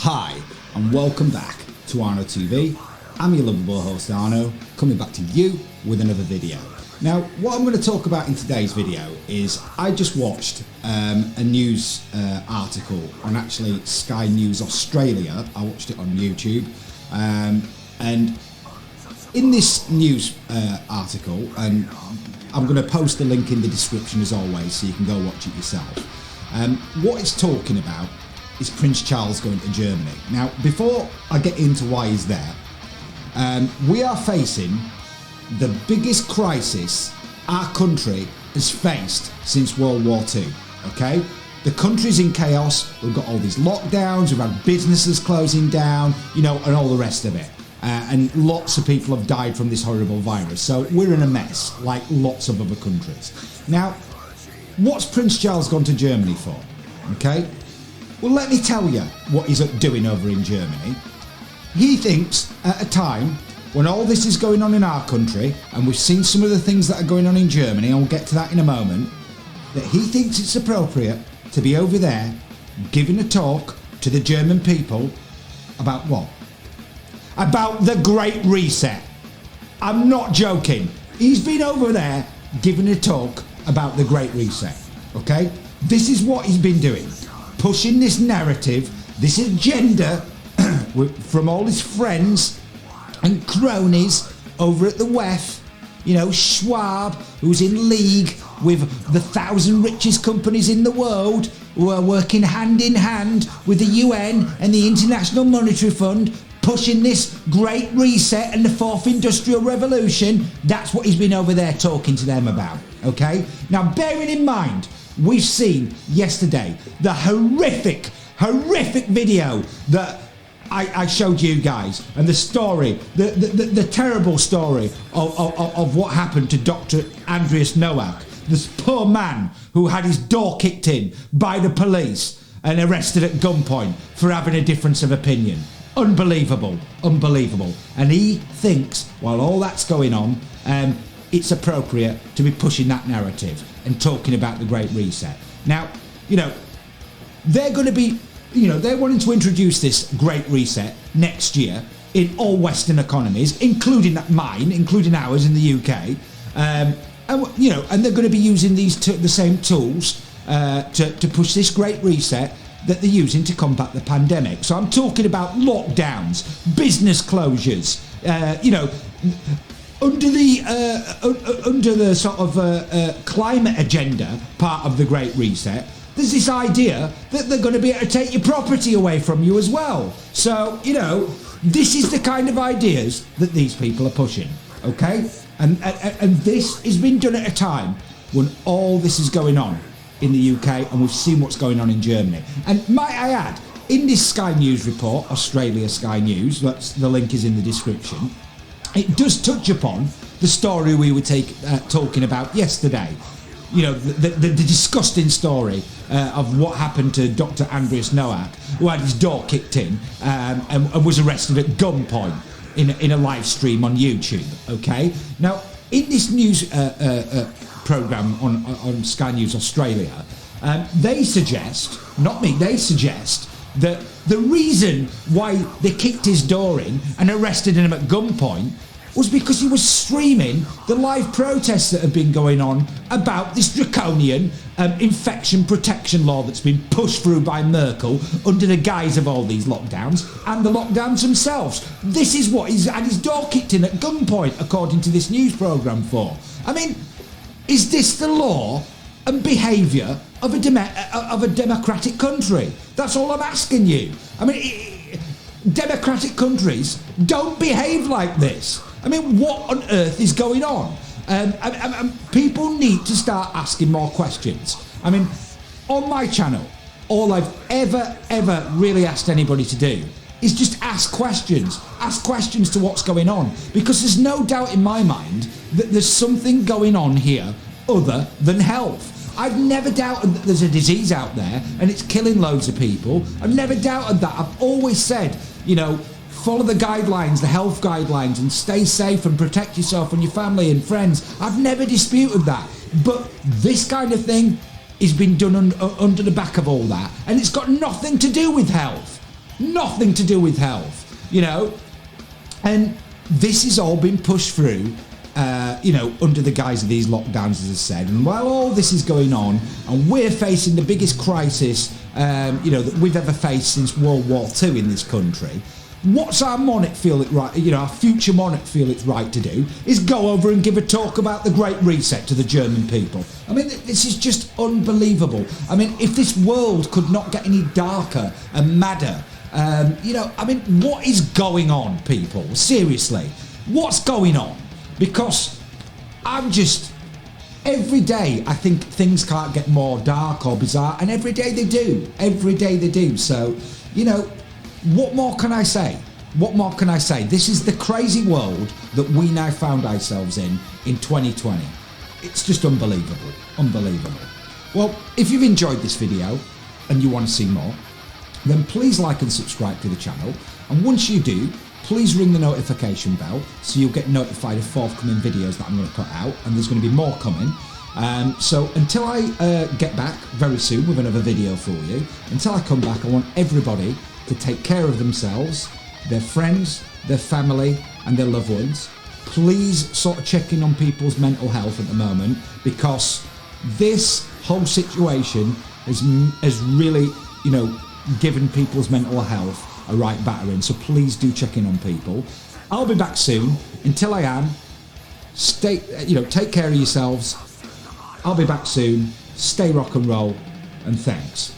Hi, and welcome back to Arno TV. I'm your lovable host Arno, coming back to you with another video. Now, what I'm going to talk about in today's video is I just watched a news article on actually Sky News Australia. I watched it on YouTube, and in this news article, and I'm going to post the link in the description as always so you can go watch it yourself. What it's talking about is Prince Charles going to Germany. Now, before I get into why he's there, we are facing the biggest crisis our country has faced since World War II, okay? The country's in chaos, we've got all these lockdowns, we've had businesses closing down, you know, and all the rest of it. And lots of people have died from this horrible virus, so we're in a mess, like lots of other countries. Now, what's Prince Charles gone to Germany for, okay? Well, let me tell you what he's doing over in Germany. He thinks at a time when all this is going on in our country, and we've seen some of the things that are going on in Germany, and we'll get to that in a moment, that he thinks it's appropriate to be over there giving a talk to the German people about what? About the Great Reset. I'm not joking. He's been over there giving a talk about the Great Reset, okay? This is what he's been doing. Pushing this narrative, this agenda from all his friends and cronies over at the WEF, you know, Schwab, who's in league with the 1,000 richest companies in the world, who are working hand in hand with the UN and the International Monetary Fund, pushing this Great Reset and the Fourth Industrial Revolution. That's what he's been over there talking to them about, okay? Now, bearing in mind, we've seen yesterday the horrific video that I showed you guys, and the story, the terrible story of what happened to Dr. Andreas Nowak, this poor man who had his door kicked in by the police and arrested at gunpoint for having a difference of opinion. Unbelievable. And he thinks, while all that's going on, it's appropriate to be pushing that narrative and talking about the Great Reset. Now, you know, they're going to be, you know, they're wanting to introduce this Great Reset next year in all Western economies, including mine, including ours in the UK. And, you know, and they're going to be using these the same tools to push this Great Reset that they're using to combat the pandemic. So I'm talking about lockdowns, business closures, you know, under the sort of climate agenda part of the Great Reset, there's this idea that they're going to be able to take your property away from you as well. So, you know, this is the kind of ideas that these people are pushing, okay? And this has been done at a time when all this is going on in the UK, and we've seen what's going on in Germany. And might I add, in this Sky News report, Australia Sky News, the link is in the description, it does touch upon the story we were talking about yesterday. You know, the disgusting story of what happened to Dr. Andreas Nowak, who had his door kicked in and was arrested at gunpoint in a live stream on YouTube, okay? Now, in this news programme on Sky News Australia, they suggest, not me, they suggest that the reason why they kicked his door in and arrested him at gunpoint was because he was streaming the live protests that have been going on about this draconian infection protection law that's been pushed through by Merkel under the guise of all these lockdowns and the lockdowns themselves. This is what he's had his door kicked in at gunpoint, according to this news programme for. I mean, is this the law and behaviour of a democratic country? That's all I'm asking you. I mean, democratic countries don't behave like this. I mean, what on earth is going on? People need to start asking more questions. I mean, on my channel, all I've ever really asked anybody to do is just ask questions. Ask questions to what's going on. Because there's no doubt in my mind that there's something going on here other than health. I've never doubted that there's a disease out there and it's killing loads of people. I've never doubted that. I've always said, you know, follow the guidelines, the health guidelines, and stay safe and protect yourself and your family and friends. I've never disputed that. But this kind of thing has been done under the back of all that, and it's got nothing to do with health. nothing to do with health, you know. And this has all been pushed through, you know, under the guise of these lockdowns, as I said. And while all this is going on, and we're facing the biggest crisis, you know, that we've ever faced since World War II in this country, what's our monarch feel it right, you know, our future monarch feel it's right to do is go over and give a talk about the Great Reset to the German people. I mean, this is just unbelievable. I mean, if this world could not get any darker and madder, you know, I mean, what is going on, people? Seriously, what's going on? Because I'm just, every day I think things can't get more dark or bizarre, and every day they do. Every day they do. So, you know, what more can I say? What more can I say? This is the crazy world that we now found ourselves in 2020. It's just unbelievable. Unbelievable. Well, if you've enjoyed this video and you want to see more, then please like and subscribe to the channel. And once you do, please ring the notification bell so you'll get notified of forthcoming videos that I'm going to put out, and there's going to be more coming. So until I get back very soon with another video for you, until I come back, I want everybody to take care of themselves, their friends, their family and their loved ones. Please sort of check in on people's mental health at the moment, because this whole situation has really, you know, given people's mental health a right battering. So please do check in on people. I'll be back soon. Until I am, stay, you know, take care of yourselves. I'll be back soon. Stay rock and roll, and thanks.